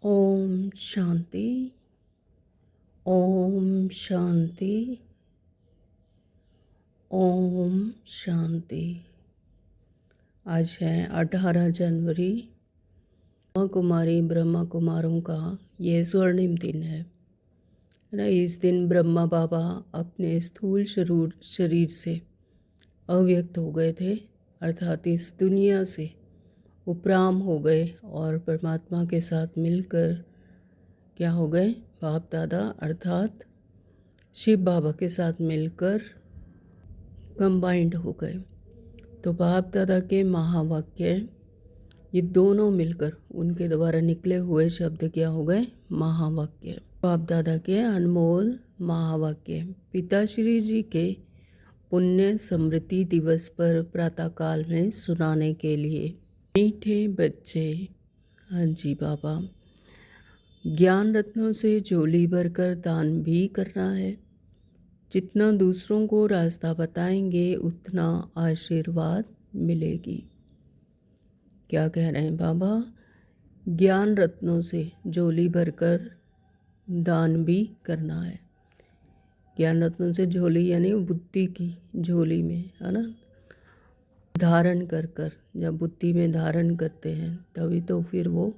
ओम शांति। ओम शांति। ओम शांति। आज है 18 जनवरी। ब्रह्मा कुमारी ब्रह्मा कुमारों का ये स्वर्णिम दिन है ना। इस दिन ब्रह्मा बाबा अपने स्थूल शरीर से अव्यक्त हो गए थे, अर्थात इस दुनिया से उपराम हो गए और परमात्मा के साथ मिलकर क्या हो गए, बाप दादा अर्थात शिव बाबा के साथ मिलकर कंबाइंड हो गए। तो बाप दादा के महावाक्य, ये दोनों मिलकर उनके द्वारा निकले हुए शब्द क्या हो गए, महावाक्य। बाप दादा के अनमोल महावाक्य पिताश्री जी के पुण्य स्मृति दिवस पर प्रातःकाल में सुनाने के लिए। मीठे बच्चे, हाँ जी बाबा, ज्ञान रत्नों से झोली भरकर दान भी करना है। जितना दूसरों को रास्ता बताएंगे उतना आशीर्वाद मिलेगी। क्या कह रहे हैं बाबा, ज्ञान रत्नों से झोली भरकर दान भी करना है। ज्ञान रत्नों से झोली यानी बुद्धि की झोली में, है ना, धारण कर कर, जब बुद्धि में धारण करते हैं तभी तो फिर वो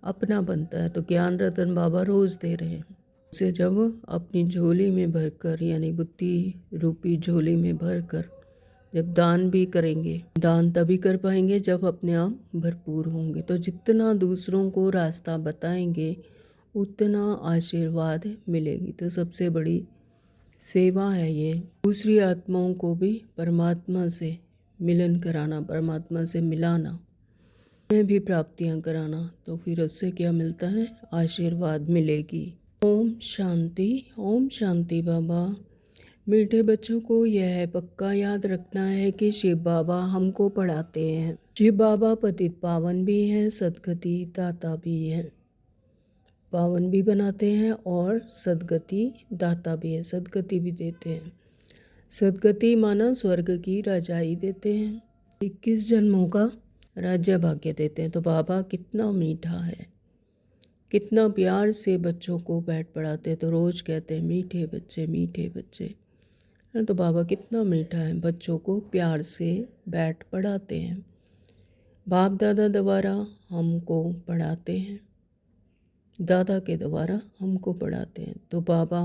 अपना बनता है। तो ज्ञान रत्न बाबा रोज़ दे रहे हैं। उसे जब अपनी झोली में भरकर यानी बुद्धि रूपी झोली में भरकर जब दान भी करेंगे, दान तभी कर पाएंगे जब अपने आप भरपूर होंगे। तो जितना दूसरों को रास्ता बताएंगे उतना आशीर्वाद मिलेगी। तो सबसे बड़ी सेवा है ये, दूसरी आत्माओं को भी परमात्मा से मिलन कराना, परमात्मा से मिलाना, में भी प्राप्तियां कराना। तो फिर उससे क्या मिलता है, आशीर्वाद मिलेगी। ओम शांति। ओम शांति बाबा। मीठे बच्चों को यह पक्का याद रखना है कि शिव बाबा हमको पढ़ाते हैं। शिव बाबा पतित पावन भी हैं, सद्गति दाता भी हैं। पावन भी बनाते हैं और सद्गति दाता भी है, सद्गति भी देते हैं। सद्गति माना स्वर्ग की रजाई देते हैं, 21 जन्मों का राज्य भाग्य देते हैं। तो बाबा कितना मीठा है, कितना प्यार से बच्चों को बैठ पढ़ाते हैं। तो रोज़ कहते हैं मीठे बच्चे मीठे बच्चे। तो बाबा कितना मीठा है, बच्चों को प्यार से बैठ पढ़ाते हैं। बाप दादा द्वारा हमको पढ़ाते हैं, दादा के द्वारा हमको पढ़ाते हैं। तो बाबा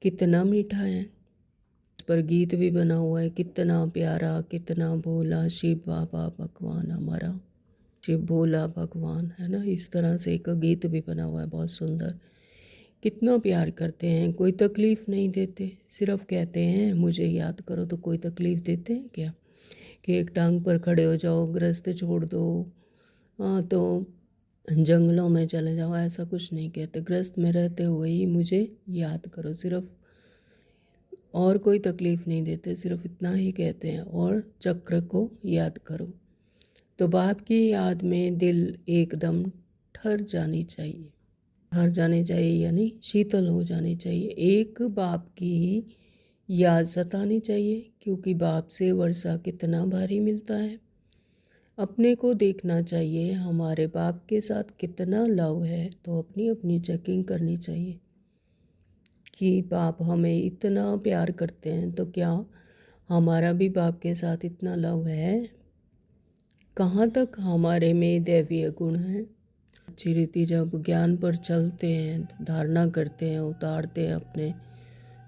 कितना मीठा है। इस पर गीत भी बना हुआ है, कितना प्यारा कितना भोला शिव बाबा भगवान हमारा, शिव भोला भगवान, है ना। इस तरह से एक गीत भी बना हुआ है, बहुत सुंदर। कितना प्यार करते हैं, कोई तकलीफ़ नहीं देते, सिर्फ कहते हैं मुझे याद करो। तो कोई तकलीफ़ देते हैं क्या, कि एक टांग पर खड़े हो जाओ, ग्रस्त छोड़ दो, हाँ तो जंगलों में चले जाओ, ऐसा कुछ नहीं कहते। ग्रस्त में रहते हुए ही मुझे याद करो, सिर्फ, और कोई तकलीफ़ नहीं देते, सिर्फ इतना ही कहते हैं। और चक्र को याद करो। तो बाप की याद में दिल एकदम ठहर जानी चाहिए, ठहर जानी चाहिए यानी शीतल हो जानी चाहिए। एक बाप की याद सतानी चाहिए, क्योंकि बाप से वर्षा कितना भारी मिलता है। अपने को देखना चाहिए हमारे बाप के साथ कितना लव है। तो अपनी अपनी चेकिंग करनी चाहिए कि बाप हमें इतना प्यार करते हैं, तो क्या हमारा भी बाप के साथ इतना लव है। कहाँ तक हमारे में दैवीय गुण है। अच्छी रीति जब ज्ञान पर चलते हैं, धारणा करते हैं, उतारते हैं अपने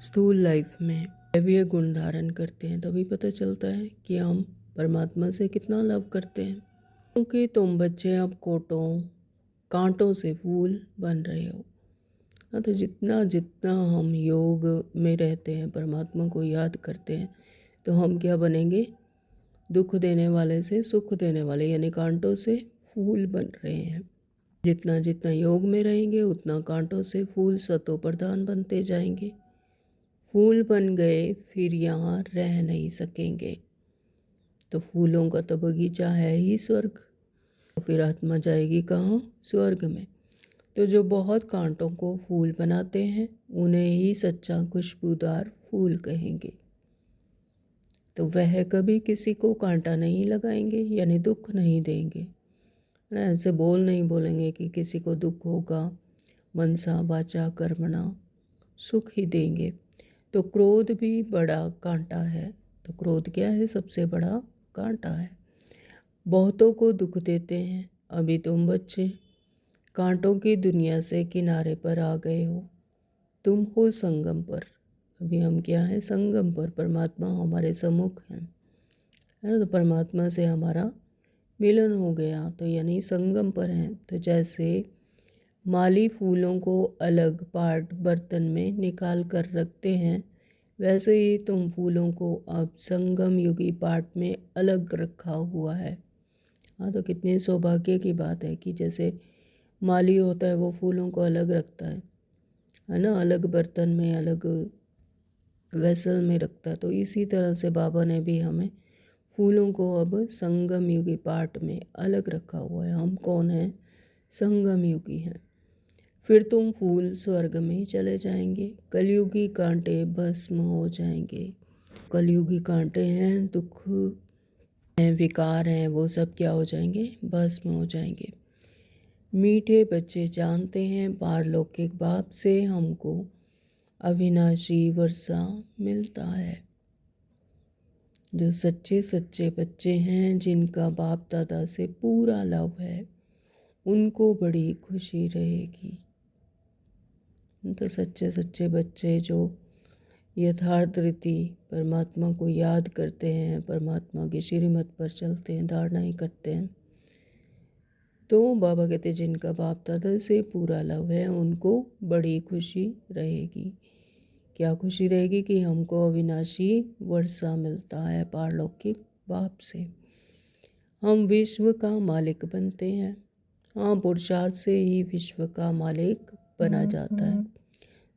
स्थूल लाइफ में, दैवीय गुण धारण करते हैं, तभी पता चलता है कि हम परमात्मा से कितना लव करते हैं। क्योंकि तुम बच्चे अब कांटों से फूल बन रहे हो। हाँ, तो जितना जितना हम योग में रहते हैं, परमात्मा को याद करते हैं, तो हम क्या बनेंगे, दुख देने वाले से सुख देने वाले, यानी कांटों से फूल बन रहे हैं। जितना जितना योग में रहेंगे उतना कांटों से फूल सतो प्रधान बनते जाएंगे। फूल बन गए फिर यहाँ रह नहीं सकेंगे। तो फूलों का तो बगीचा है ही स्वर्ग, तो फिर आत्मा जाएगी कहाँ, स्वर्ग में। तो जो बहुत कांटों को फूल बनाते हैं उन्हें ही सच्चा खुशबूदार फूल कहेंगे। तो वह कभी किसी को कांटा नहीं लगाएंगे, यानी दुख नहीं देंगे, ना ऐसे बोल नहीं बोलेंगे कि किसी को दुख होगा, मनसा वाचा कर्मणा सुख ही देंगे। तो क्रोध भी बड़ा कांटा है। तो क्रोध क्या है? सबसे बड़ा कांटा है। बहुतों को दुख देते हैं। अभी तुम बच्चे कांटों की दुनिया से किनारे पर आ गए हो, तुम हो संगम पर। अभी हम क्या है? संगम पर। परमात्मा हमारे सम्मुख हैं, है ना। तो परमात्मा से हमारा मिलन हो गया, तो यानी संगम पर हैं। तो जैसे माली फूलों को अलग पार्ट बर्तन में निकाल कर रखते हैं, वैसे ही तुम फूलों को अब संगम युगी पार्ट में अलग रखा हुआ है। हाँ, तो कितने सौभाग्य की बात है कि जैसे माली होता है वो फूलों को अलग रखता है ना, अलग बर्तन में, अलग वेसल में रखता है। तो इसी तरह से बाबा ने भी हमें फूलों को अब संगम युगी पार्ट में अलग रखा हुआ है। हम कौन हैं? संगम युगी हैं। फिर तुम फूल स्वर्ग में चले जाएंगे, कलयुगी कांटे भस्म हो जाएंगे। कलयुगी कांटे हैं, दुख हैं, विकार हैं, वो सब क्या हो जाएंगे? भस्म हो जाएंगे। मीठे बच्चे जानते हैं पारलौकिक बाप से हमको अविनाशी वर्षा मिलता है। जो सच्चे सच्चे बच्चे हैं, जिनका बाप दादा से पूरा लव है, उनको बड़ी खुशी रहेगी। तो सच्चे सच्चे बच्चे जो यथार्थ रीति परमात्मा को याद करते हैं, परमात्मा की श्रीमत पर चलते हैं, धारणाएं करते हैं, तो बाबा कहते हैं जिनका बाप दादा से पूरा लव है, उनको बड़ी खुशी रहेगी। क्या खुशी रहेगी? कि हमको अविनाशी वर्षा मिलता है पारलौकिक बाप से, हम विश्व का मालिक बनते हैं। हाँ, पुरुषार्थ से ही विश्व का मालिक बना जाता है।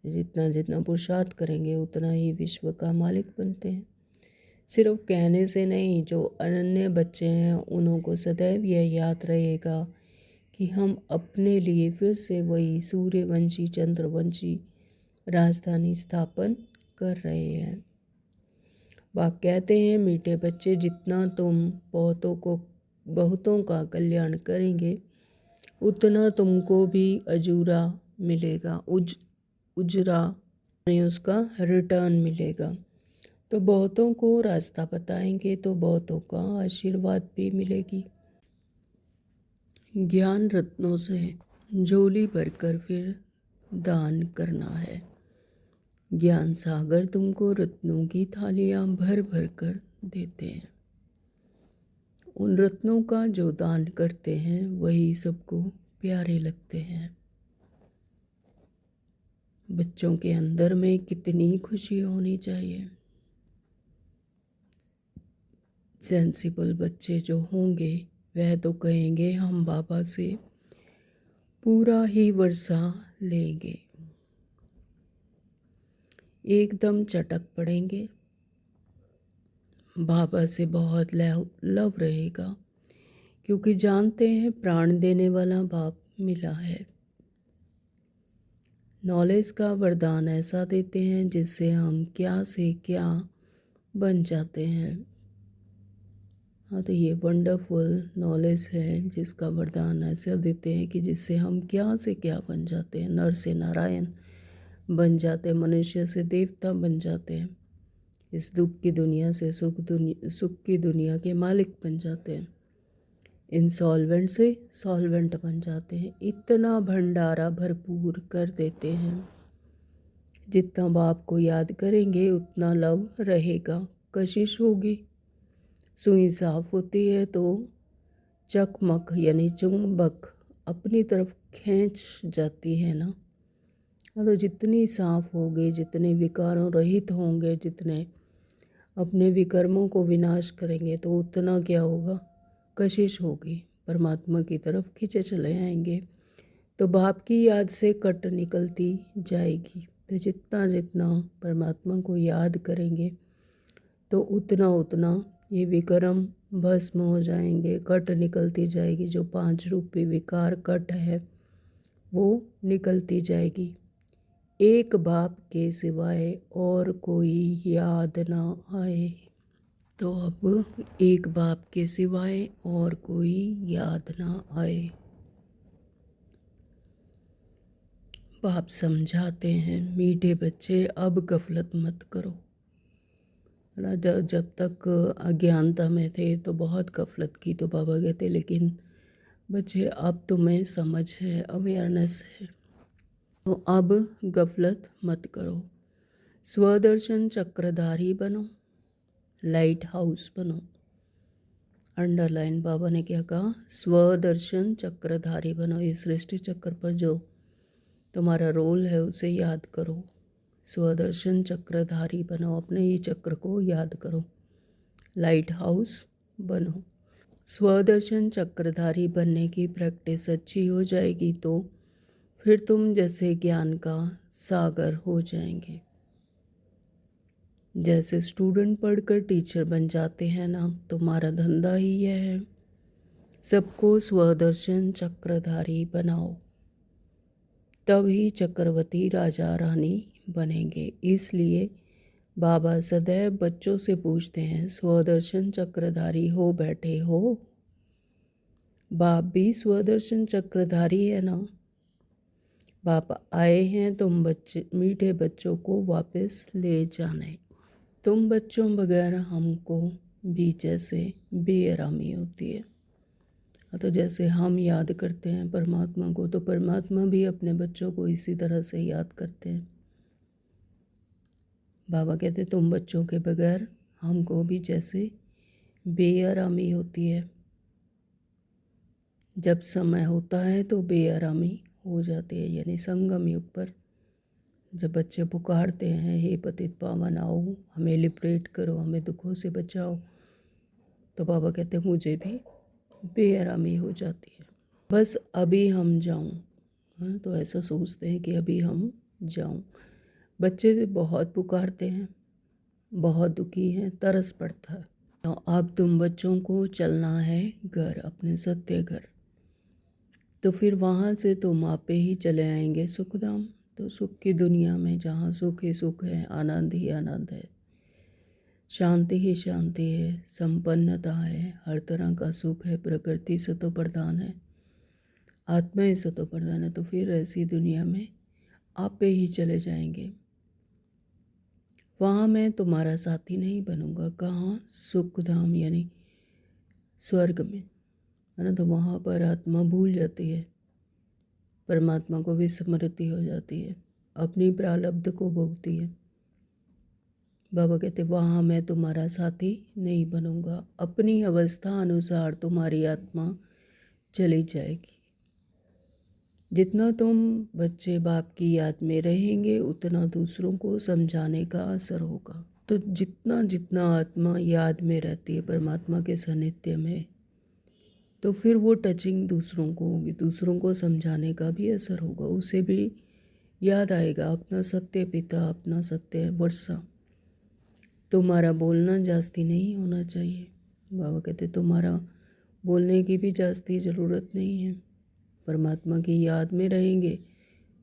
जितना जितना पुरुषार्थ करेंगे उतना ही विश्व का मालिक बनते हैं। सिर्फ कहने से नहीं, जो अनन्य बच्चे हैं उन्हों को सदैव यह याद रहेगा कि हम अपने लिए फिर से वही सूर्यवंशी चंद्रवंशी राजधानी स्थापन कर रहे हैं। बाप कहते हैं मीठे बच्चे, जितना तुम बहुतों का कल्याण करेंगे, उतना तुमको भी अजूरा मिलेगा, उजरा नहीं, उसका रिटर्न मिलेगा। तो बहुतों को रास्ता बताएंगे तो बहुतों का आशीर्वाद भी मिलेगी। ज्ञान रत्नों से झोली भरकर फिर दान करना है। ज्ञान सागर तुमको रत्नों की थालियां भर भर कर देते हैं। उन रत्नों का जो दान करते हैं वही सबको प्यारे लगते हैं। बच्चों के अंदर में कितनी खुशी होनी चाहिए। सेंसिबल बच्चे जो होंगे वह तो कहेंगे हम बाबा से पूरा ही वर्षा लेंगे, एकदम चटक पड़ेंगे। बाबा से बहुत लव रहेगा, क्योंकि जानते हैं प्राण देने वाला बाप मिला है। नॉलेज का वरदान ऐसा देते हैं जिससे हम क्या से क्या बन जाते हैं। हाँ, तो ये वंडरफुल नॉलेज है जिसका वरदान ऐसा देते हैं कि जिससे हम क्या से क्या बन जाते हैं। नर से नारायण बन जाते हैं, मनुष्य से देवता बन जाते हैं, इस दुख की दुनिया से सुख की दुनिया के मालिक बन जाते हैं, इंसॉल्वेंट से सॉल्वेंट बन जाते हैं। इतना भंडारा भरपूर कर देते हैं। जितना बाप को याद करेंगे उतना लव रहेगा, कशिश होगी। सुई साफ होती है तो चकमक यानी चुंबक अपनी तरफ खींच जाती है ना। तो जितनी साफ होगी, जितने विकारों रहित होंगे, जितने अपने विकर्मों को विनाश करेंगे, तो उतना क्या होगा? कशिश होगी, परमात्मा की तरफ खींचे चले आएंगे। तो बाप की याद से कट निकलती जाएगी। तो जितना जितना परमात्मा को याद करेंगे तो उतना उतना ये विकर्म भस्म हो जाएंगे, कट निकलती जाएगी। जो 5 रूपी विकार कट है वो निकलती जाएगी। एक बाप के सिवाय और कोई याद ना आए। तो अब एक बाप के सिवाय और कोई याद ना आए। बाप समझाते हैं, मीठे बच्चे अब गफलत मत करो। ना जब तक अज्ञानता में थे तो बहुत गफलत की, तो बाबा कहते लेकिन बच्चे अब तुम्हें समझ है, अवेयरनेस है, तो अब गफलत मत करो। स्वदर्शन चक्रधारी बनो, लाइट हाउस बनो। अंडरलाइन बाबा ने क्या कहा, स्वदर्शन चक्रधारी बनो। इस सृष्टि चक्र पर जो तुम्हारा रोल है उसे याद करो। स्वदर्शन चक्रधारी बनो, अपने ही चक्र को याद करो। लाइट हाउस बनो। स्वदर्शन चक्रधारी बनने की प्रैक्टिस अच्छी हो जाएगी तो फिर तुम जैसे ज्ञान का सागर हो जाएंगे। जैसे स्टूडेंट पढ़कर टीचर बन जाते हैं ना, तुम्हारा धंधा ही यह है, सबको स्वदर्शन चक्रधारी बनाओ, तभी चक्रवर्ती राजा रानी बनेंगे। इसलिए बाबा सदैव बच्चों से पूछते हैं, स्वदर्शन चक्रधारी हो बैठे हो? बाप भी स्वदर्शन चक्रधारी है ना। बाप आए हैं तुम बच्चे, मीठे बच्चों को वापस ले जाने। तुम बच्चों बगैर हमको भी जैसे बेआरामी होती है। तो जैसे हम याद करते हैं परमात्मा को, तो परमात्मा भी अपने बच्चों को इसी तरह से याद करते हैं। बाबा कहते तुम बच्चों के बगैर हमको भी जैसे बेआरामी होती है। जब समय होता है तो बेआरामी हो जाती है, यानी संगम युग पर जब बच्चे पुकारते हैं, हे पतित पावन आओ, हमें लिबरेट करो, हमें दुखों से बचाओ, तो बाबा कहते हैं मुझे भी बेआरामी हो जाती है। बस अभी हम जाऊं। हाँ, तो ऐसा सोचते हैं कि अभी हम जाऊं। बच्चे बहुत पुकारते हैं, बहुत दुखी हैं, तरस पड़ता है। तो अब तुम बच्चों को चलना है घर, अपने सत्य घर। तो फिर वहाँ से तुम आपे ही चले आएंगे सुखधाम। तो सुख की दुनिया में जहाँ सुख ही सुख है, आनंद ही आनंद है, शांति ही शांति है, संपन्नता है, हर तरह का सुख है, प्रकृति सतो प्रधान है, आत्मा ही सतो प्रधान है। तो फिर ऐसी दुनिया में आपे ही चले जाएंगे। वहाँ मैं तुम्हारा साथी नहीं बनूंगा। कहाँ? सुखधाम यानी स्वर्ग में, है ना। तो वहाँ पर आत्मा भूल जाती है, परमात्मा को विस्मृति हो जाती है, अपनी प्रारब्ध को भोगती है। बाबा कहते वहाँ मैं तुम्हारा साथी नहीं बनूंगा। अपनी अवस्था अनुसार तुम्हारी आत्मा चली जाएगी। जितना तुम बच्चे बाप की याद में रहेंगे उतना दूसरों को समझाने का असर होगा। तो जितना जितना आत्मा याद में रहती है परमात्मा के सानिध्य में, तो फिर वो टचिंग दूसरों को होगी, दूसरों को समझाने का भी असर होगा। उसे भी याद आएगा अपना सत्य पिता, अपना सत्य वर्षा। तुम्हारा बोलना जास्ती नहीं होना चाहिए। बाबा कहते तुम्हारा बोलने की भी जास्ती ज़रूरत नहीं है। परमात्मा की याद में रहेंगे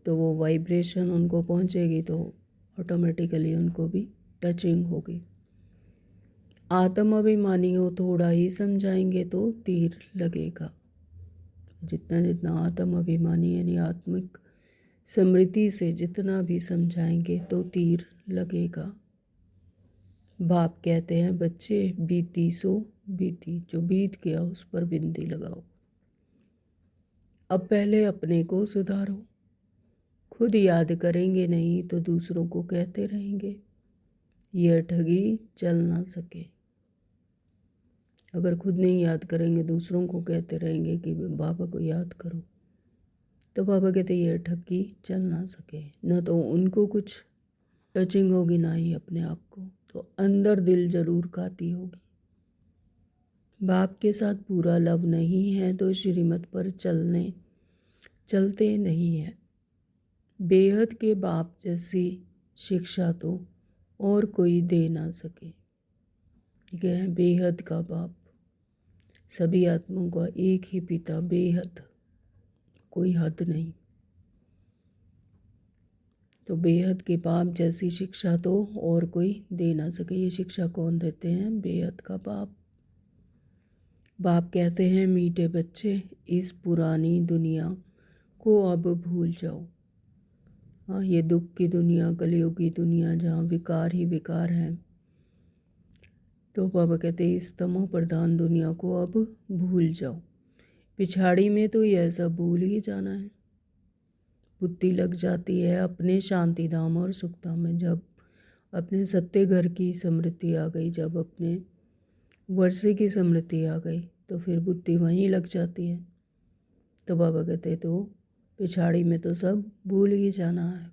तो वो वाइब्रेशन उनको पहुंचेगी, तो ऑटोमेटिकली उनको भी टचिंग होगी। आत्म अभिमानी हो, थोड़ा ही समझाएंगे तो तीर लगेगा। जितना जितना आत्म अभिमानी यानी आत्मिक स्मृति से जितना भी समझाएंगे तो तीर लगेगा। बाप कहते हैं बच्चे बीती सो बीती, जो बीत गया उस पर बिंदी लगाओ। अब पहले अपने को सुधारो। खुद याद करेंगे नहीं तो दूसरों को कहते रहेंगे, यह ठगी चल ना सके। अगर खुद नहीं याद करेंगे, दूसरों को कहते रहेंगे कि बाबा को याद करो, तो बाबा कहते यह ठगी चल ना सके। न तो उनको कुछ टचिंग होगी, ना ही अपने आप को, तो अंदर दिल जरूर खाती होगी। बाप के साथ पूरा लव नहीं है तो श्रीमत पर चलते नहीं है। बेहद के बाप जैसी शिक्षा तो और कोई दे ना सके। ठीक है, बेहद का बाप, सभी आत्माओं का एक ही पिता, बेहद, कोई हद नहीं। तो बेहद के पाप जैसी शिक्षा तो और कोई दे ना सके। ये शिक्षा कौन देते हैं? बेहद का बाप। बाप कहते हैं, मीठे बच्चे, इस पुरानी दुनिया को अब भूल जाओ। हाँ, ये दुख की दुनिया, कलयुग की दुनिया, जहाँ विकार ही विकार हैं। तो बाबा कहते हैं, इस तमो प्रधान दुनिया को अब भूल जाओ। पिछाड़ी में तो यह सब भूल ही जाना है। बुद्धि लग जाती है अपने शांति धाम और सुख धाम में। जब अपने सत्य घर की स्मृति आ गई, जब अपने वर्षे की स्मृति आ गई, तो फिर बुद्धि वहीं लग जाती है। तो बाबा कहते तो पिछाड़ी में तो सब भूल ही जाना है।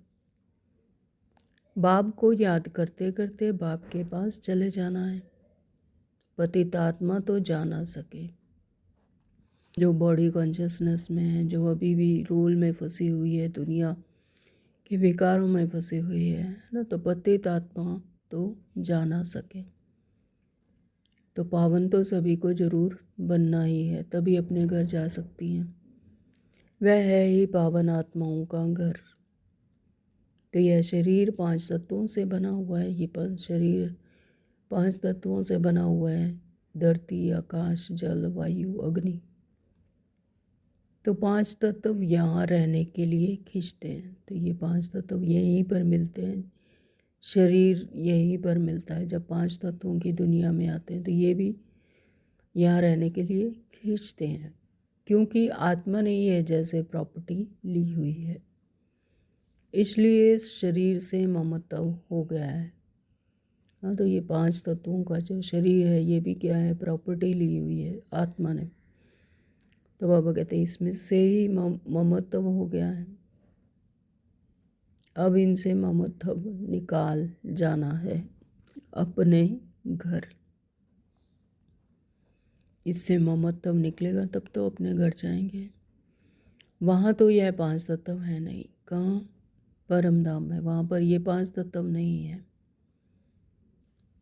बाप को याद करते करते बाप के पास चले जाना है। पतित आत्मा तो जा ना सके। जो बॉडी कॉन्शियसनेस में है, जो अभी भी रोल में फंसी हुई है, दुनिया के विकारों में फंसी हुई है ना, तो पतित आत्मा तो जा ना सके। तो पावन तो सभी को जरूर बनना ही है, तभी अपने घर जा सकती हैं। वह है ही पावन आत्माओं का घर। तो यह शरीर 5 तत्वों से बना हुआ है। ये शरीर 5 तत्वों से बना हुआ है। धरती, आकाश, जल, वायु, अग्नि। तो 5 तत्व यहाँ रहने के लिए खींचते हैं। तो ये 5 तत्व यहीं पर मिलते हैं। शरीर यहीं पर मिलता है। जब 5 तत्वों की दुनिया में आते हैं तो ये भी यहाँ रहने के लिए खींचते हैं, क्योंकि आत्मा ने ये जैसे प्रॉपर्टी ली हुई है, इसलिए इस शरीर से ममत्व हो गया है। हाँ, तो ये 5 तत्वों का जो शरीर है, ये भी क्या है? प्रॉपर्टी ली हुई है आत्मा ने। तो बाबा कहते हैं, इसमें से ही ममत्व हो गया है। अब इनसे ममत्व निकाल जाना है अपने घर। इससे ममत्व निकलेगा तब तो अपने घर जाएंगे। वहाँ तो यह 5 तत्व है नहीं। कहाँ? परम धाम है, वहाँ पर ये 5 तत्व नहीं है।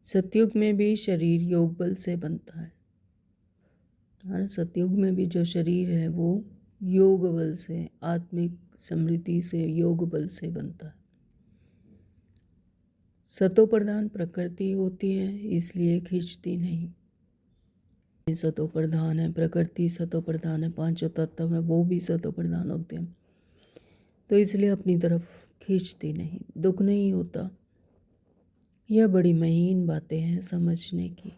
सतयुग में भी शरीर योग बल से बनता है। सतयुग में भी जो शरीर है वो योग बल से, आत्मिक समृद्धि से, योग बल से बनता है। सतो प्रधान प्रकृति होती है, इसलिए खींचती नहीं। सतो प्रधान है, प्रकृति सतो प्रधान है, 5 तत्व है वो भी सतो प्रधान होते हैं, तो इसलिए अपनी तरफ खींचती नहीं। दुख नहीं होता। यह बड़ी महीन बातें हैं समझने की।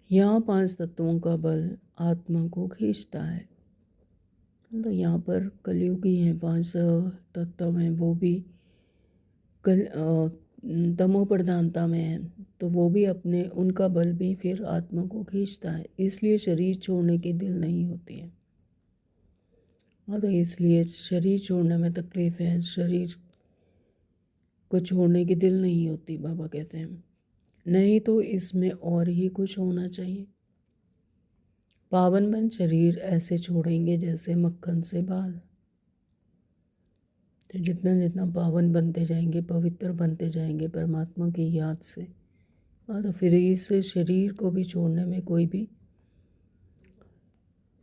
यहाँ 5 तत्वों का बल आत्मा को खींचता है। तो यहाँ पर कलयुगी हैं, 5 तत्व हैं, वो भी तमो प्रधानता में है, तो वो भी अपने, उनका बल भी फिर आत्मा को खींचता है। इसलिए शरीर छोड़ने की दिल नहीं होती है। हाँ, तो इसलिए शरीर छोड़ने में तकलीफ है, शरीर को छोड़ने की दिल नहीं होती। बाबा कहते हैं नहीं तो इसमें और ही कुछ होना चाहिए। पावन बन शरीर ऐसे छोड़ेंगे जैसे मक्खन से बाल। तो जितना जितना पावन बनते जाएंगे, पवित्र बनते जाएंगे परमात्मा की याद से, हाँ, तो फिर इस शरीर को भी छोड़ने में कोई भी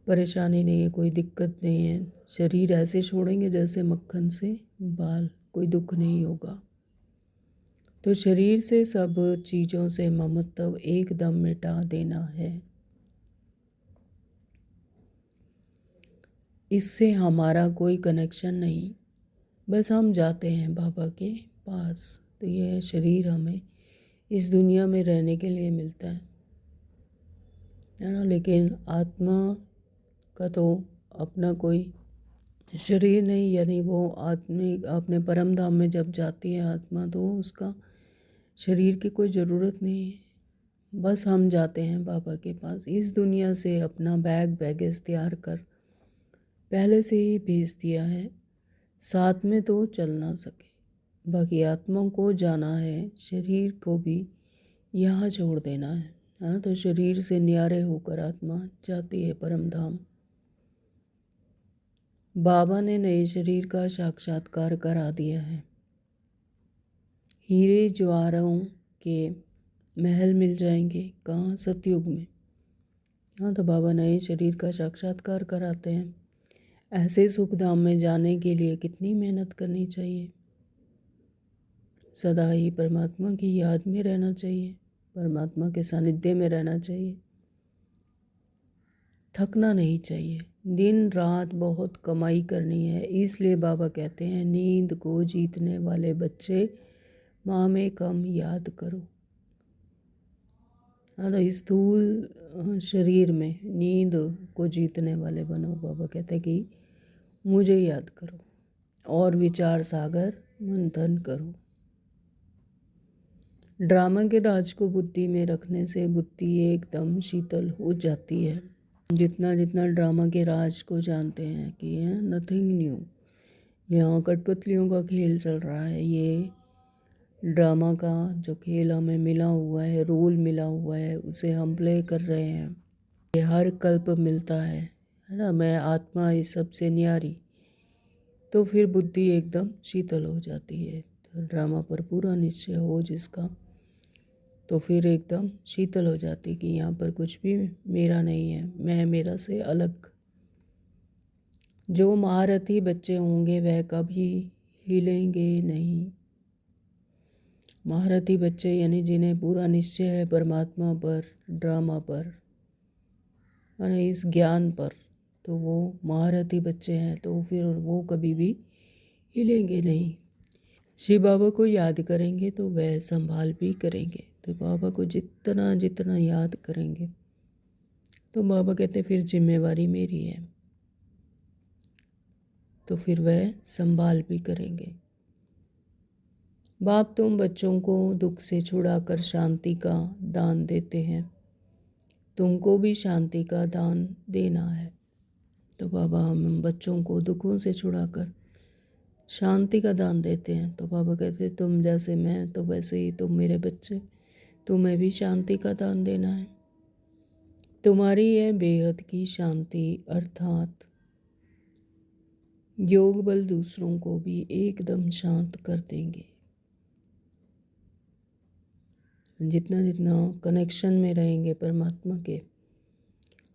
परेशानी नहीं है, कोई दिक्कत नहीं है। शरीर ऐसे छोड़ेंगे जैसे मक्खन से बाल, कोई दुख नहीं होगा। तो शरीर से सब चीज़ों से ममत्व एकदम मिटा देना है। इससे हमारा कोई कनेक्शन नहीं, बस हम जाते हैं बाबा के पास। तो यह शरीर हमें इस दुनिया में रहने के लिए मिलता है ना, लेकिन आत्मा का तो अपना कोई शरीर नहीं, यानी वो आत्मिक अपने परम धाम में जब जाती है आत्मा, तो उसका शरीर की कोई ज़रूरत नहीं है। बस हम जाते हैं बाबा के पास। इस दुनिया से अपना बैगेज तैयार कर पहले से ही भेज दिया है, साथ में तो चल ना सके। बाकी आत्मा को जाना है, शरीर को भी यहाँ छोड़ देना है। हाँ, तो शरीर से न्यारे होकर आत्मा जाती है परम धाम। बाबा ने नए शरीर का साक्षात्कार करा दिया है। हीरे ज्वारों के महल मिल जाएंगे, कहाँ? सतयुग में। हाँ, तो बाबा नए शरीर का साक्षात्कार कराते हैं। ऐसे सुख धाम में जाने के लिए कितनी मेहनत करनी चाहिए। सदा ही परमात्मा की याद में रहना चाहिए, परमात्मा के सानिध्य में रहना चाहिए, थकना नहीं चाहिए। दिन रात बहुत कमाई करनी है। इसलिए बाबा कहते हैं नींद को जीतने वाले बच्चे माँ में कम याद करो। हाँ, तो स्थूल शरीर में नींद को जीतने वाले बनो। बाबा कहते हैं कि मुझे याद करो और विचार सागर मंथन करो। ड्रामा के राज को बुद्धि में रखने से बुद्धि एकदम शीतल हो जाती है। जितना जितना ड्रामा के राज को जानते हैं कि है नथिंग न्यू, यहाँ कठपुतलियों का खेल चल रहा है। ये ड्रामा का जो खेल हमें मिला हुआ है, रोल मिला हुआ है, उसे हम प्ले कर रहे हैं। ये हर कल्प मिलता है ना। मैं आत्मा इस सबसे न्यारी, तो फिर बुद्धि एकदम शीतल हो जाती है। तो ड्रामा पर पूरा निश्चय हो जिसका, तो फिर एकदम शीतल हो जाती कि यहाँ पर कुछ भी मेरा नहीं है, मैं मेरा से अलग। जो महारथी बच्चे होंगे वह कभी हिलेंगे नहीं। महारथी बच्चे यानी जिन्हें पूरा निश्चय है परमात्मा पर, ड्रामा पर, यानी इस ज्ञान पर, तो वो महारथी बच्चे हैं। तो फिर वो कभी भी हिलेंगे नहीं। शिव बाबा को याद करेंगे तो वह संभाल भी करेंगे। तो बाबा को जितना जितना याद करेंगे, तो बाबा कहते फिर जिम्मेवारी मेरी है, तो फिर वह संभाल भी करेंगे। बाप तुम बच्चों को दुख से छुड़ाकर शांति का दान देते हैं, तुमको भी शांति का दान देना है। तो बाबा हम बच्चों को दुखों से छुड़ाकर शांति का दान देते हैं। तो बाबा कहते तुम जैसे मैं, तो वैसे ही तुम मेरे बच्चे, तुम्हें भी शांति का दान देना है। तुम्हारी है बेहद की शांति, अर्थात योग बल दूसरों को भी एकदम शांत कर देंगे। जितना जितना कनेक्शन में रहेंगे परमात्मा के,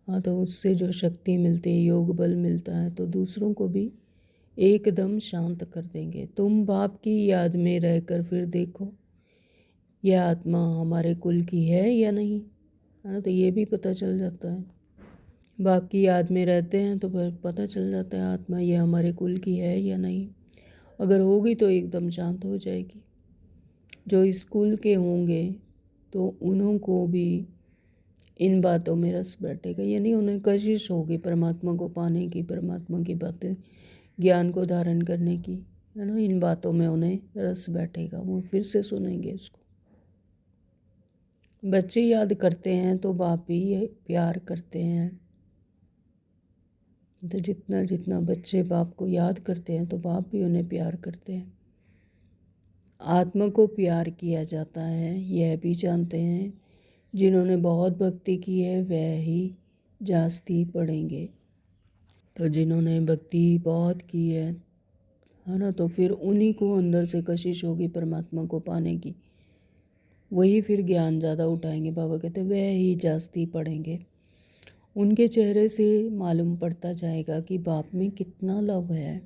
हाँ, तो उससे जो शक्ति मिलती है, योग बल मिलता है, तो दूसरों को भी एकदम शांत कर देंगे। तुम बाप की याद में रहकर फिर देखो यह आत्मा हमारे कुल की है या नहीं, है ना। तो ये भी पता चल जाता है। बाप की याद में रहते हैं तो फिर पता चल जाता है आत्मा ये हमारे कुल की है या नहीं। अगर होगी तो एकदम शांत हो जाएगी। जो इस कुल के होंगे तो उन्हों को भी इन बातों में रस बैठेगा, यानी उन्हें कशिश होगी परमात्मा को पाने की, परमात्मा की बातें, ज्ञान को धारण करने की, है ना। इन बातों में उन्हें रस बैठेगा, वो फिर से सुनेंगे उसको। बच्चे याद करते हैं तो बाप भी प्यार करते हैं। तो जितना जितना बच्चे बाप को याद करते हैं तो बाप भी उन्हें प्यार करते हैं। आत्मा को प्यार किया जाता है यह भी जानते हैं। जिन्होंने बहुत भक्ति की है वह ही जास्ती पढ़ेंगे। तो जिन्होंने भक्ति बहुत की है ना, तो फिर उन्हीं को अंदर से कशिश होगी परमात्मा को पाने की, वही फिर ज्ञान ज़्यादा उठाएंगे। बाबा कहते वह ही जास्ती पढ़ेंगे। उनके चेहरे से मालूम पड़ता जाएगा कि बाप में कितना लव है।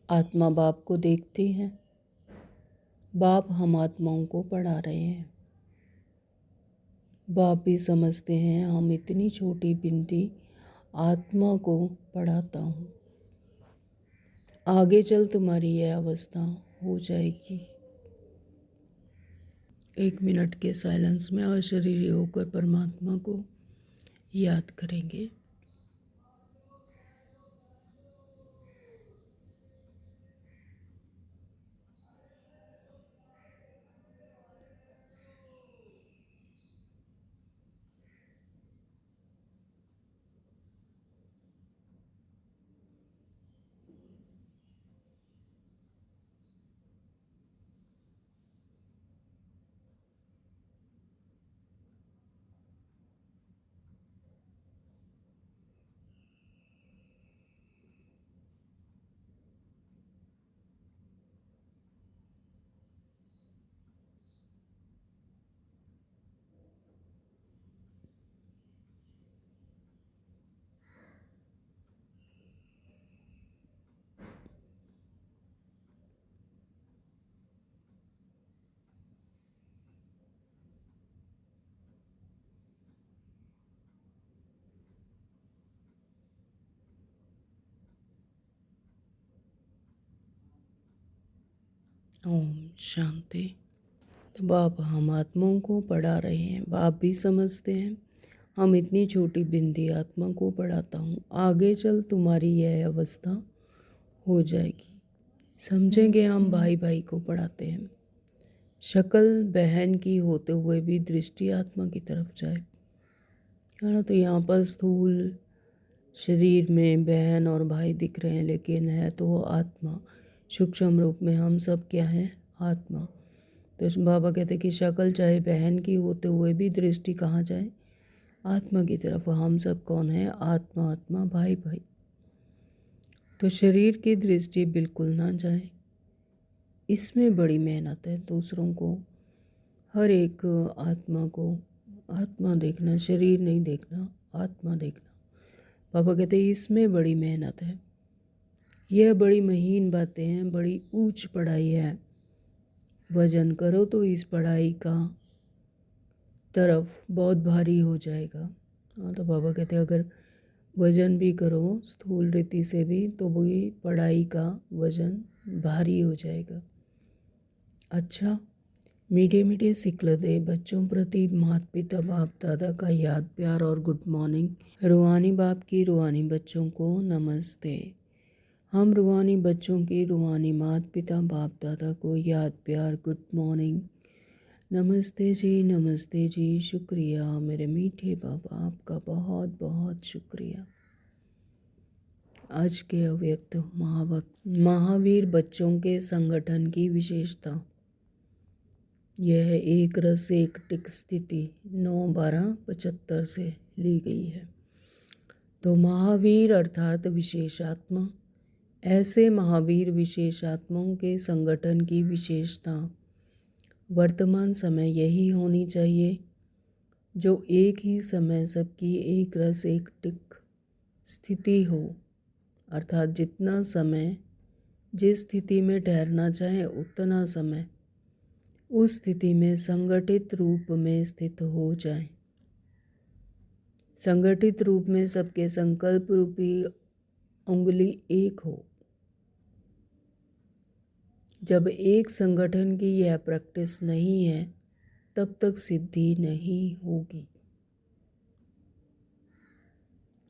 आत्मा बाप को देखती है, बाप हम आत्माओं को पढ़ा रहे हैं। बाप भी समझते हैं हम इतनी छोटी बिनती आत्मा को पढ़ाता हूँ, आगे चल तुम्हारी यह अवस्था हो जाएगी। 1 मिनट के साइलेंस में अशरीरी होकर परमात्मा को याद करेंगे। ओम शांति। तो बाप हम आत्माओं को पढ़ा रहे हैं। बाप भी समझते हैं हम इतनी छोटी बिंदी आत्मा को पढ़ाता हूँ, आगे चल तुम्हारी यह अवस्था हो जाएगी। समझेंगे हम भाई भाई को पढ़ाते हैं। शक्ल बहन की होते हुए भी दृष्टि आत्मा की तरफ जाए, है ना। तो यहाँ पर स्थूल शरीर में बहन और भाई दिख रहे हैं, लेकिन है तो वो आत्मा। सूक्ष्म रूप में हम सब क्या हैं? आत्मा। तो इस बाबा कहते हैं कि शक्ल चाहे बहन की होते हुए भी दृष्टि कहाँ जाए? आत्मा की तरफ। हम सब कौन है? आत्मा आत्मा, भाई भाई। तो शरीर की दृष्टि बिल्कुल ना जाए, इसमें बड़ी मेहनत है। दूसरों को, हर एक आत्मा को आत्मा देखना, शरीर नहीं देखना, आत्मा देखना। पापा कहते हैं इसमें बड़ी मेहनत है। यह बड़ी महीन बातें हैं, बड़ी ऊंच पढ़ाई है। वजन करो तो इस पढ़ाई का तरफ बहुत भारी हो जाएगा। हाँ, तो बाबा कहते हैं अगर वजन भी करो स्थूल रीति से भी, तो वही पढ़ाई का वजन भारी हो जाएगा। अच्छा, मीठे मीठे सिकलते बच्चों प्रति माता पिता बाप दादा का याद प्यार और गुड मॉर्निंग। रूहानी बाप की रूहानी बच्चों को नमस्ते। हम रूहानी बच्चों की रूहानी माता पिता बाप दादा को याद प्यार गुड मॉर्निंग। नमस्ते जी, शुक्रिया मेरे मीठे बाबा, आपका बहुत बहुत शुक्रिया। आज के अव्यक्त महावीर बच्चों के संगठन की विशेषता। यह एक रस एक टिक स्थिति 9/12/75 से ली गई है। तो महावीर अर्थात विशेषात्मा। ऐसे महावीर विशेषात्माओं के संगठन की विशेषता वर्तमान समय यही होनी चाहिए जो एक ही समय सबकी एक रस एक टिक स्थिति हो, अर्थात जितना समय जिस स्थिति में ठहरना चाहे उतना समय उस स्थिति में संगठित रूप में स्थित हो जाए। संगठित रूप में सबके संकल्प रूपी उंगली एक हो। जब एक संगठन की यह प्रैक्टिस नहीं है तब तक सिद्धि नहीं होगी।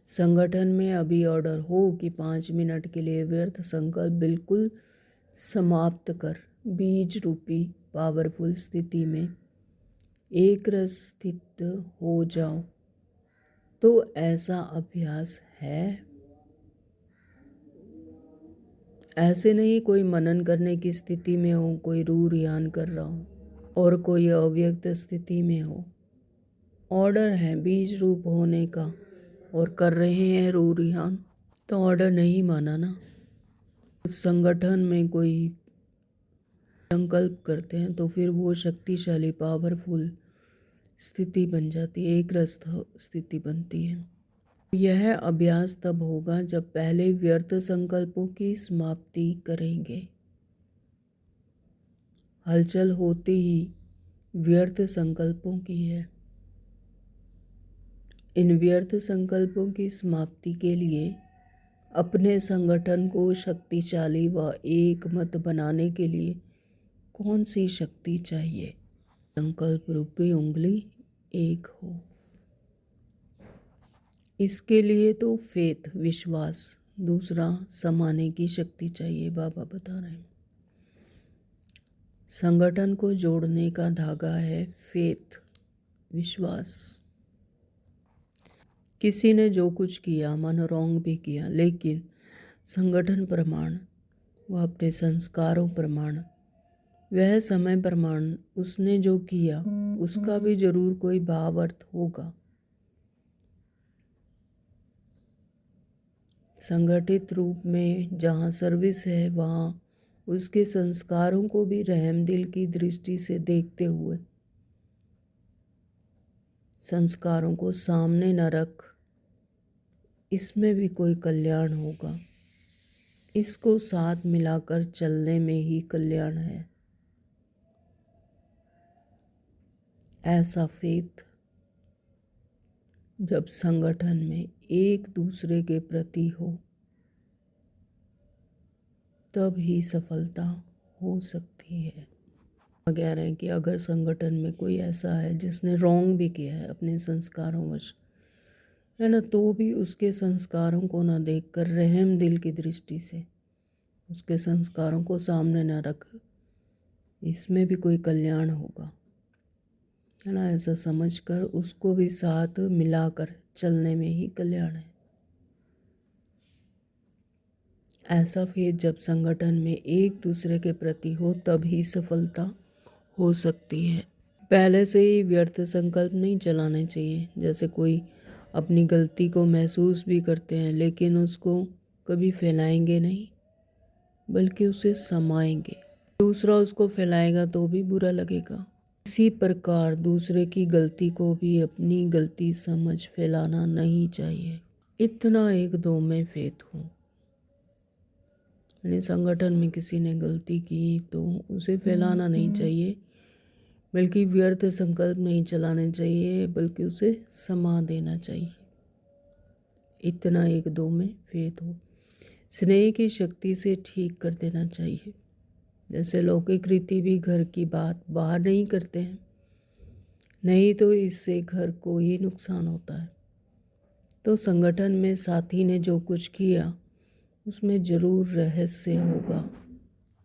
संगठन में अभी ऑर्डर हो कि 5 मिनट के लिए व्यर्थ संकल्प बिल्कुल समाप्त कर बीज रूपी पावरफुल स्थिति में एक रस स्थित हो जाओ, तो ऐसा अभ्यास है। ऐसे नहीं कोई मनन करने की स्थिति में हो, कोई रूह रियान कर रहा हो और कोई अव्यक्त स्थिति में हो। ऑर्डर है बीज रूप होने का और कर रहे हैं रूह रियान, तो ऑर्डर नहीं माना ना। उस संगठन में कोई संकल्प करते हैं तो फिर वो शक्तिशाली पावरफुल स्थिति बन जाती है, एक रस स्थिति बनती है। यह अभ्यास तब होगा जब पहले व्यर्थ संकल्पों की समाप्ति करेंगे। हलचल होती ही व्यर्थ संकल्पों की है। इन व्यर्थ संकल्पों की समाप्ति के लिए अपने संगठन को शक्तिशाली व एक मत बनाने के लिए कौन सी शक्ति चाहिए? संकल्प रूपी उंगली एक हो। इसके लिए तो फेथ विश्वास, दूसरा समाने की शक्ति चाहिए। बाबा बता रहे हैं संगठन को जोड़ने का धागा है फेथ, विश्वास। किसी ने जो कुछ किया मानो रॉन्ग भी किया, लेकिन संगठन प्रमाण, वह अपने संस्कारों प्रमाण, वह समय प्रमाण, उसने जो किया उसका भी जरूर कोई भाव अर्थ होगा। संगठित रूप में जहाँ सर्विस है वहाँ उसके संस्कारों को भी रहम दिल की दृष्टि से देखते हुए, संस्कारों को सामने न रख, इसमें भी कोई कल्याण होगा। इसको साथ मिलाकर चलने में ही कल्याण है। ऐसा फेथ जब संगठन में एक दूसरे के प्रति हो तब ही सफलता हो सकती है। कह रहे हैं कि अगर संगठन में कोई ऐसा है जिसने रॉन्ग भी किया है अपने संस्कारों वश, है ना, तो भी उसके संस्कारों को ना देखकर रहम दिल की दृष्टि से उसके संस्कारों को सामने न रख, इसमें भी कोई कल्याण होगा, है ना, ऐसा समझकर उसको भी साथ मिलाकर चलने में ही कल्याण है। ऐसा फेथ जब संगठन में एक दूसरे के प्रति हो तभी सफलता हो सकती है। पहले से ही व्यर्थ संकल्प नहीं चलाने चाहिए। जैसे कोई अपनी गलती को महसूस भी करते हैं लेकिन उसको कभी फैलाएंगे नहीं, बल्कि उसे समाएंगे। दूसरा उसको फैलाएगा तो भी बुरा लगेगा। इसी प्रकार दूसरे की गलती को भी अपनी गलती समझ फैलाना नहीं चाहिए। इतना एक दो में फेथ हो, यानी संगठन में किसी ने गलती की तो उसे फैलाना नहीं चाहिए, बल्कि व्यर्थ संकल्प नहीं चलाने चाहिए, बल्कि उसे समा देना चाहिए। इतना एक दो में फेथ हो। स्नेह की शक्ति से ठीक कर देना चाहिए। जैसे लौकिक रीति भी घर की बात बाहर नहीं करते हैं, नहीं तो इससे घर को ही नुकसान होता है। तो संगठन में साथी ने जो कुछ किया उसमें जरूर रहस्य होगा।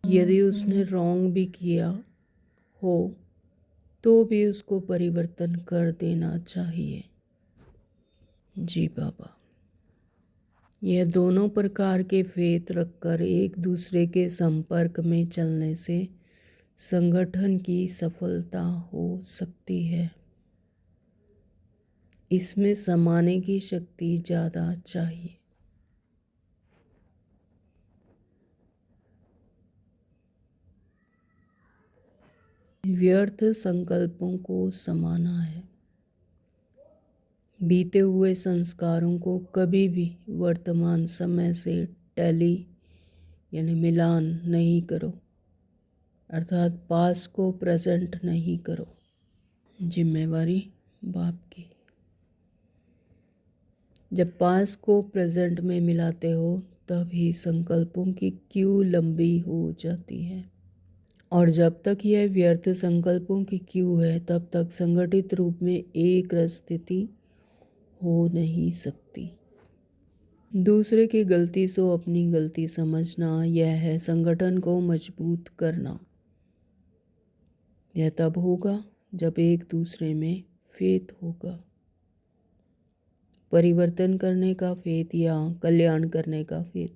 यदि उसने रॉन्ग भी किया हो तो भी उसको परिवर्तन कर देना चाहिए। जी बाबा, यह दोनों प्रकार के फेथ रखकर एक दूसरे के संपर्क में चलने से संगठन की सफलता हो सकती है। इसमें समाने की शक्ति ज़्यादा चाहिए। व्यर्थ संकल्पों को समाना है। बीते हुए संस्कारों को कभी भी वर्तमान समय से टैली यानी मिलान नहीं करो, अर्थात पास को प्रेजेंट नहीं करो। जिम्मेवारी बाप की। जब पास को प्रेजेंट में मिलाते हो तभी संकल्पों की क्यू लंबी हो जाती है, और जब तक यह व्यर्थ संकल्पों की क्यू है तब तक संगठित रूप में एक रस स्थिति हो नहीं सकती। दूसरे की गलती से अपनी गलती समझना, यह है संगठन को मजबूत करना। यह तब होगा जब एक दूसरे में फेथ होगा। परिवर्तन करने का फेथ या कल्याण करने का फेथ,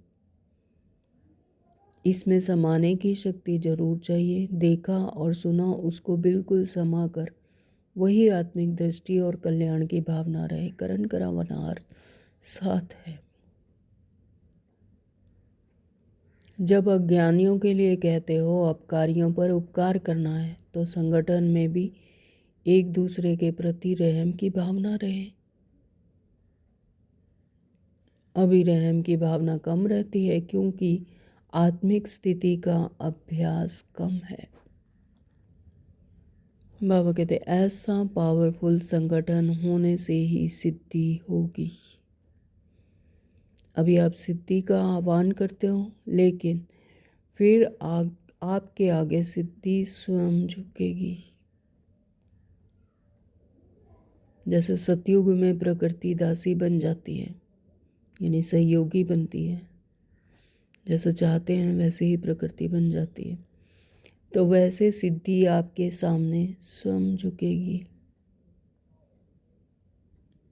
इसमें समाने की शक्ति जरूर चाहिए। देखा और सुना उसको बिल्कुल समा कर वही आत्मिक दृष्टि और कल्याण की भावना रहे। करण करावनार साथ है। जब अज्ञानियों के लिए कहते हो अपकारियों पर उपकार करना है तो संगठन में भी एक दूसरे के प्रति रहम की भावना रहे। अभी रहम की भावना कम रहती है क्योंकि आत्मिक स्थिति का अभ्यास कम है। बाबा कहते ऐसा पावरफुल संगठन होने से ही सिद्धि होगी। अभी आप सिद्धि का आह्वान करते हो लेकिन फिर आपके आगे सिद्धि स्वयं झुकेगी। जैसे सतयुग में प्रकृति दासी बन जाती है, यानी सहयोगी बनती है। जैसा चाहते हैं वैसे ही प्रकृति बन जाती है, तो वैसे सिद्धि आपके सामने स्वयं झुकेगी।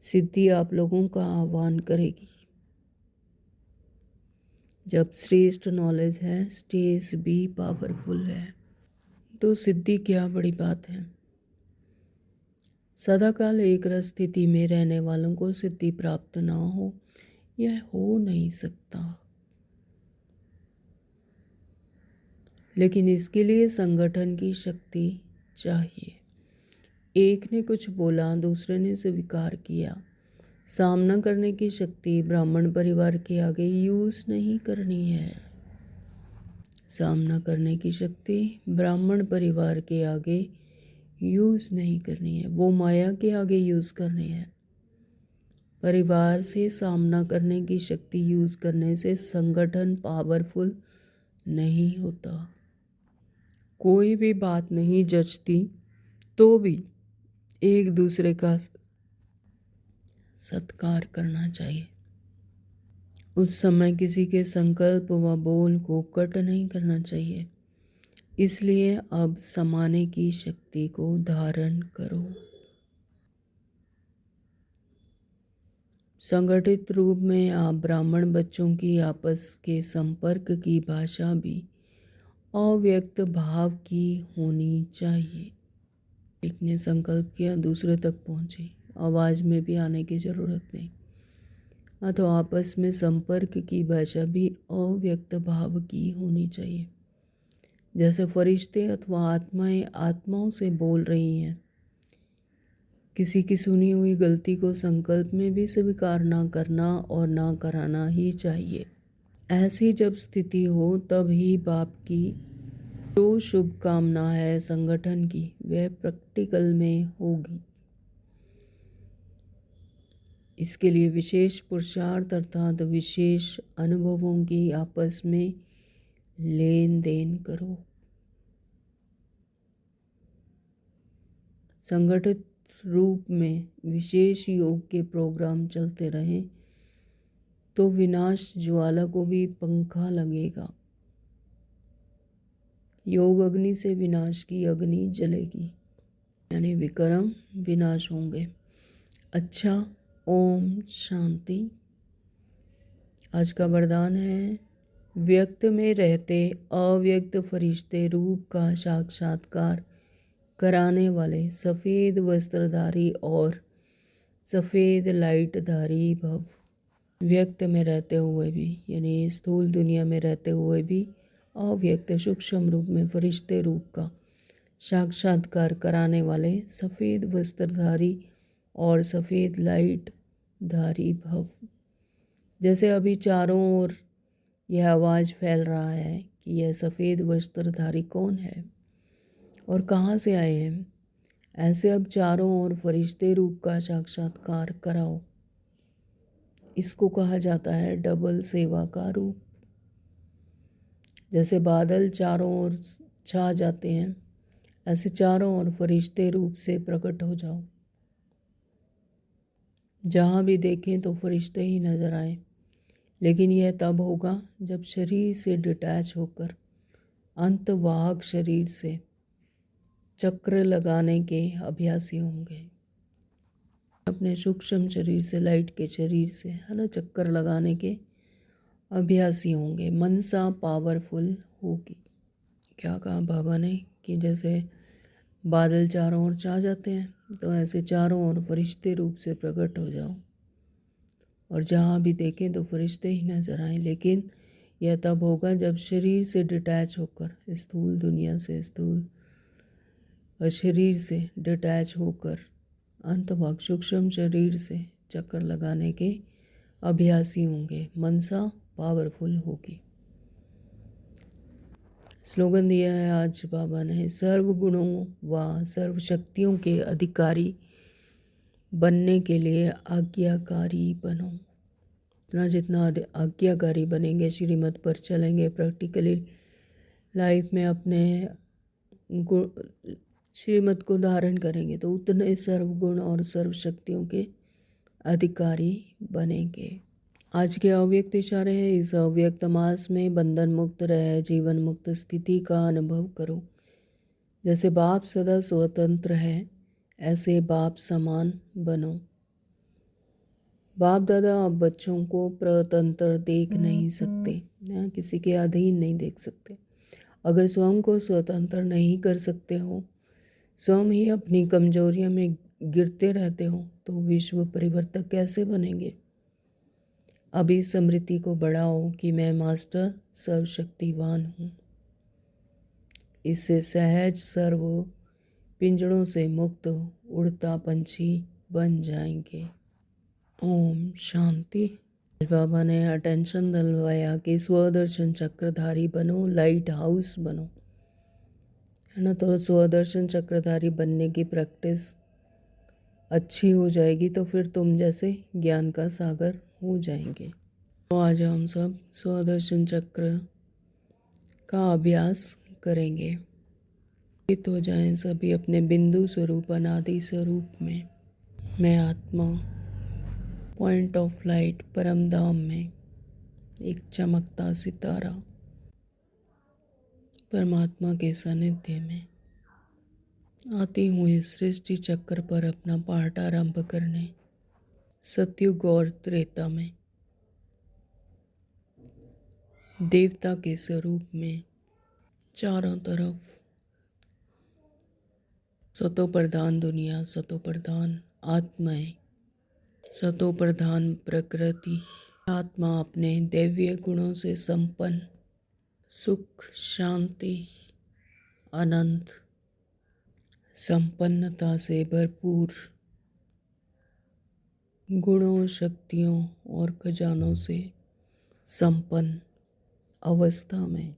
सिद्धि आप लोगों का आह्वान करेगी। जब श्रेष्ठ नॉलेज है स्टेज भी पावरफुल है, तो सिद्धि क्या बड़ी बात है। सदाकाल एक रस स्थिति में रहने वालों को सिद्धि प्राप्त ना हो, यह हो नहीं सकता। लेकिन इसके लिए संगठन की शक्ति चाहिए। एक ने कुछ बोला, दूसरे ने स्वीकार किया। सामना करने की शक्ति ब्राह्मण परिवार के आगे यूज नहीं करनी है। सामना करने की शक्ति ब्राह्मण परिवार के आगे यूज नहीं करनी है, वो माया के आगे यूज करनी है। परिवार से सामना करने की शक्ति यूज करने से संगठन पावरफुल नहीं होता। कोई भी बात नहीं जचती तो भी एक दूसरे का सत्कार करना चाहिए। उस समय किसी के संकल्प व बोल को कट नहीं करना चाहिए। इसलिए अब समाने की शक्ति को धारण करो। संगठित रूप में आप ब्राह्मण बच्चों की आपस के संपर्क की भाषा भी अव्यक्त भाव की होनी चाहिए। एक ने संकल्प किया, दूसरे तक पहुंची, आवाज़ में भी आने की ज़रूरत नहीं। अथवा आपस में संपर्क की भाषा भी अव्यक्त भाव की होनी चाहिए। जैसे फरिश्ते अथवा आत्माएं आत्माओं से बोल रही हैं। किसी की सुनी हुई गलती को संकल्प में भी स्वीकार ना करना और ना कराना ही चाहिए। ऐसी जब स्थिति हो तब ही बाप की जो शुभकामना है संगठन की वह प्रैक्टिकल में होगी। इसके लिए विशेष पुरुषार्थ अर्थात विशेष अनुभवों की आपस में लेन देन करो। संगठित रूप में विशेष योग के प्रोग्राम चलते रहें तो विनाश ज्वाला को भी पंखा लगेगा। योग अग्नि से विनाश की अग्नि जलेगी, यानी विक्रम विनाश होंगे। अच्छा, ओम शांति। आज का वरदान है, व्यक्त में रहते अव्यक्त फरिश्ते रूप का साक्षात्कार कराने वाले सफ़ेद वस्त्रधारी और सफ़ेद लाइटधारी भव। व्यक्त में रहते हुए भी, यानी स्थूल दुनिया में रहते हुए भी अव्यक्त सूक्ष्म रूप में फरिश्ते रूप का साक्षात्कार कराने वाले सफ़ेद वस्त्रधारी और सफ़ेद लाइटधारी भव। जैसे अभी चारों ओर यह आवाज़ फैल रहा है कि यह सफ़ेद वस्त्रधारी कौन है और कहाँ से आए हैं, ऐसे अब चारों ओर फरिश्ते रूप का साक्षात्कार कराओ। इसको कहा जाता है डबल सेवा का रूप। जैसे बादल चारों ओर छा जाते हैं, ऐसे चारों ओर फरिश्ते रूप से प्रकट हो जाओ। जहाँ भी देखें तो फरिश्ते ही नजर आए। लेकिन यह तब होगा जब शरीर से डिटैच होकर अंतवाहक शरीर से चक्र लगाने के अभ्यासी होंगे। अपने सूक्ष्म शरीर से, लाइट के शरीर से, है ना, चक्कर लगाने के अभ्यासी होंगे। मनसा पावरफुल होगी। क्या कहा बाबा ने कि जैसे बादल चारों ओर छा जाते हैं तो ऐसे चारों ओर फरिश्ते रूप से प्रकट हो जाओ और जहाँ भी देखें तो फरिश्ते ही नजर आए। लेकिन यह तब होगा जब शरीर से डिटैच होकर, स्थूल दुनिया से, स्थूल शरीर से डिटैच होकर अंतभाग सूक्ष्म शरीर से चक्कर लगाने के अभ्यासी होंगे। मनसा पावरफुल होगी। स्लोगन दिया है आज बाबा ने, सर्व गुणों व सर्व शक्तियों के अधिकारी बनने के लिए आज्ञाकारी बनो। इतना जितना आज्ञाकारी बनेंगे, श्रीमत पर चलेंगे, प्रैक्टिकली लाइफ में अपने श्रीमत को धारण करेंगे तो उतने सर्वगुण और सर्व शक्तियों के अधिकारी बनेंगे। आज के अव्यक्त इशारे हैं, इस अव्यक्त मास में बंधन मुक्त रह जीवन मुक्त स्थिति का अनुभव करो। जैसे बाप सदा स्वतंत्र है, ऐसे बाप समान बनो। बाप दादा आप बच्चों को प्रतंत्र देख नहीं सकते, किसी के अधीन नहीं देख सकते। अगर स्वयं को स्वतंत्र नहीं कर सकते हो, स्वयं ही अपनी कमजोरियों में गिरते रहते हो, तो विश्व परिवर्तक कैसे बनेंगे। अभी स्मृति को बढ़ाओ कि मैं मास्टर सर्वशक्तिवान हूँ। इससे सहज सर्व पिंजड़ों से मुक्त उड़ता पंछी बन जाएंगे। ओम शांति। बाबा ने अटेंशन दिलवाया कि स्वदर्शन चक्रधारी बनो, लाइट हाउस बनो, है ना। तो स्वदर्शन चक्रधारी बनने की प्रैक्टिस अच्छी हो जाएगी तो फिर तुम जैसे ज्ञान का सागर हो जाएंगे। तो आज हम सब स्वदर्शन चक्र का अभ्यास करेंगे। स्थित हो जाएं सभी अपने बिंदु स्वरूप अनादि स्वरूप में। मैं आत्मा पॉइंट ऑफ लाइट परम धाम में एक चमकता सितारा परमात्मा के सानिध्य में आती हूँ इस सृष्टि चक्र पर अपना पाठ आरंभ करने। सतयुग और त्रेता में देवता के स्वरूप में चारों तरफ सतो प्रधान दुनिया, सतो प्रधान आत्माएं, सतो प्रधान प्रकृति, आत्मा अपने दैवीय गुणों से संपन्न, सुख शांति आनंद संपन्नता से भरपूर, गुणों शक्तियों और खजानों से संपन्न अवस्था में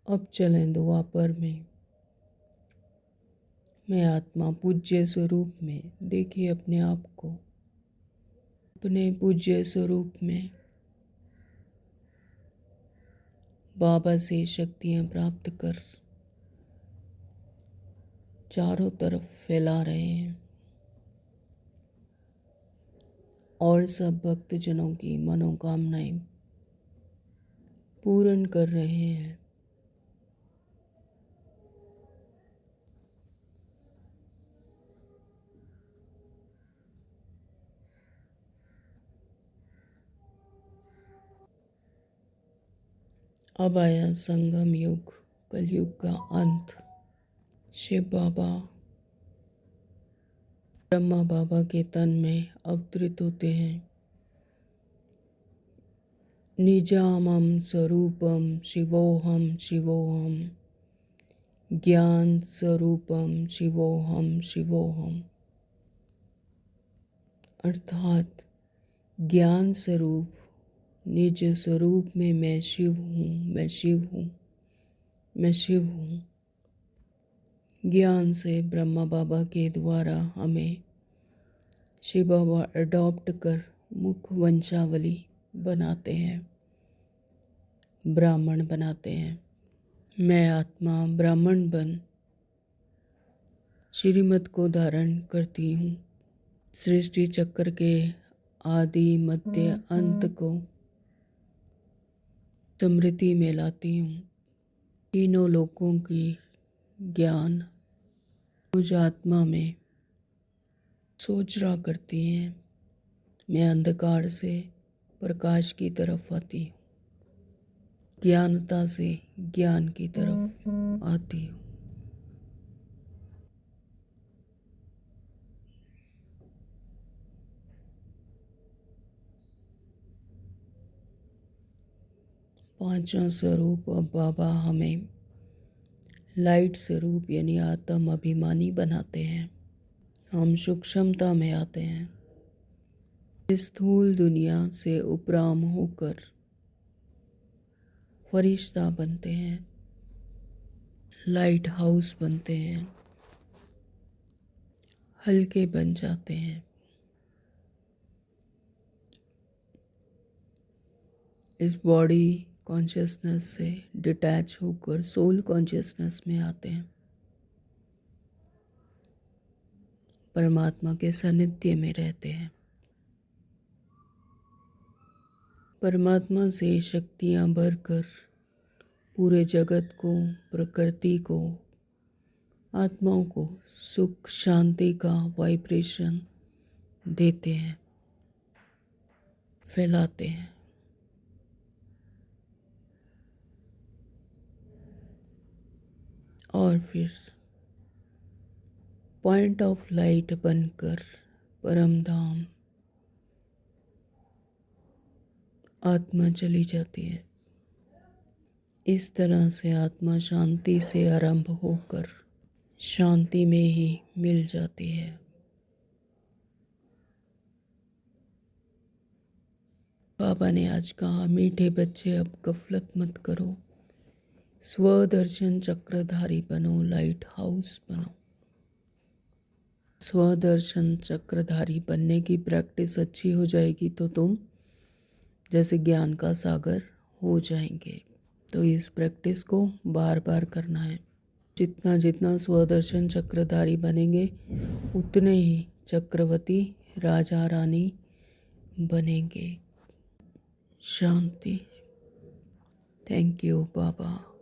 अब चलें द्वापर में। मैं आत्मा पूज्य स्वरूप में देखिए अपने आप को, अपने पूज्य स्वरूप में बाबा से शक्तियाँ प्राप्त कर चारों तरफ फैला रहे हैं और सब भक्तजनों की मनोकामनाएं पूर्ण कर रहे हैं। अब आया संगम युग, कलयुग का अंत। शिव बाबा ब्रह्मा बाबा के तन में अवतरित होते हैं। निजामम स्वरूपम शिवोहम शिवोहम, ज्ञान स्वरूपम शिवोहम शिवोहम, अर्थात ज्ञान स्वरूप निज स्वरूप में मैं शिव हूँ, मैं शिव हूँ, मैं शिव हूँ। ज्ञान से ब्रह्मा बाबा के द्वारा हमें शिव बाबा अडॉप्ट कर मुख वंशावली बनाते हैं, ब्राह्मण बनाते हैं। मैं आत्मा ब्राह्मण बन श्रीमत को धारण करती हूँ। सृष्टि चक्र के आदि मध्य अंत को स्मृति में लाती हूँ। तीनों लोकों की ज्ञान मुझ आत्मा में सोचरा करती हैं। मैं अंधकार से प्रकाश की तरफ आती हूँ, ज्ञानता से ज्ञान की तरफ आती हूँ। पांचवा स्वरूप अब बाबा हमें लाइट स्वरूप यानी आत्म अभिमानी बनाते हैं। हम सूक्ष्मता में आते हैं, स्थूल दुनिया से उपराम होकर फरिश्ता बनते हैं, लाइट हाउस बनते हैं, हल्के बन जाते हैं। इस बॉडी कॉन्शियसनेस से डिटैच होकर सोल कॉन्शियसनेस में आते हैं, परमात्मा के सानिध्य में रहते हैं। परमात्मा से शक्तियाँ भरकर पूरे जगत को, प्रकृति को, आत्माओं को सुख शांति का वाइब्रेशन देते हैं, फैलाते हैं। और फिर पॉइंट ऑफ लाइट बनकर परम धाम आत्मा चली जाती है। इस तरह से आत्मा शांति से आरंभ होकर शांति में ही मिल जाती है। बाबा ने आज कहा, मीठे बच्चे अब गफलत मत करो, स्वदर्शन चक्रधारी बनो, लाइट हाउस बनो। स्वदर्शन चक्रधारी बनने की प्रैक्टिस अच्छी हो जाएगी तो तुम जैसे ज्ञान का सागर हो जाएंगे। तो इस प्रैक्टिस को बार बार करना है। जितना जितना स्वदर्शन चक्रधारी बनेंगे उतने ही चक्रवर्ती राजा रानी बनेंगे। शांति। Thank you Baba.